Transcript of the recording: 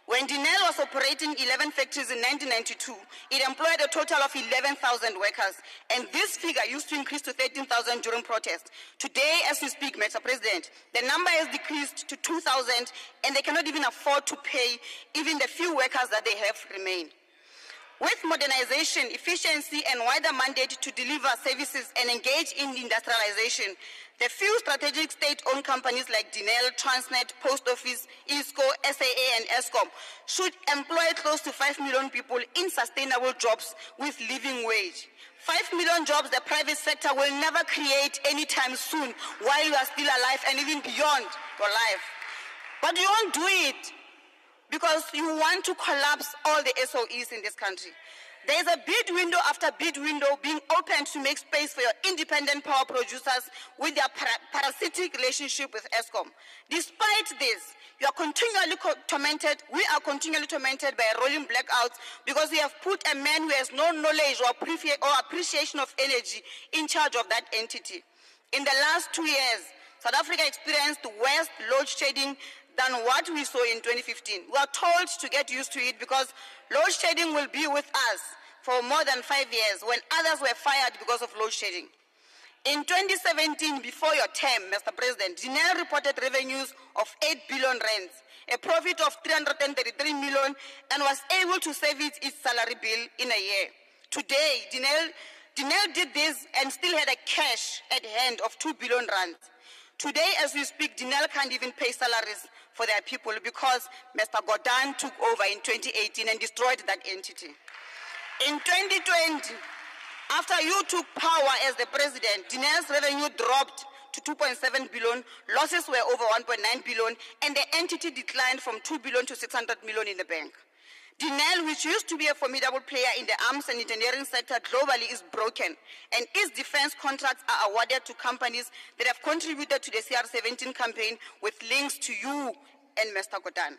When DENEL was operating 11 factories in 1992, it employed a total of 11,000 workers, and this figure used to increase to 13,000 during protest. Today, as we speak, Mr. President, the number has decreased to 2,000, and they cannot even afford to pay even the few workers that they have remain. With modernization, efficiency, and wider mandate to deliver services and engage in industrialization, the few strategic state-owned companies like DENEL, Transnet, Post Office, ISCO, SAA, and ESCOM should employ close to 5 million people in sustainable jobs with living wage. 5 million jobs the private sector will never create anytime soon while you are still alive and even beyond your life. But you won't do it because you want to collapse all the SOEs in this country. There is a bid window after bid window being opened to make space for your independent power producers with their parasitic relationship with ESCOM. Despite this, you are continually tormented. We are continually tormented by rolling blackouts because we have put a man who has no knowledge or appreciation of energy in charge of that entity. In the last 2 years, South Africa experienced worse load shedding than what we saw in 2015. We are told to get used to it because load shedding will be with us for more than 5 years when others were fired because of load shedding. In 2017, before your term, Mr. President, DENEL reported revenues of 8 billion rands, a profit of 333 million, and was able to service its salary bill in a year. Today, DENEL did this and still had a cash at hand of 2 billion rands. Today, as we speak, DENEL can't even pay salaries for their people because Mr. Gordhan took over in 2018 and destroyed that entity. In 2020, after you took power as the president, DENEL's revenue dropped to 2.7 billion, losses were over 1.9 billion, and the entity declined from 2 billion to 600 million in the bank. DENEL, which used to be a formidable player in the arms and engineering sector globally, is broken, and its defense contracts are awarded to companies that have contributed to the CR17 campaign with links to you and Mr. Gordhan.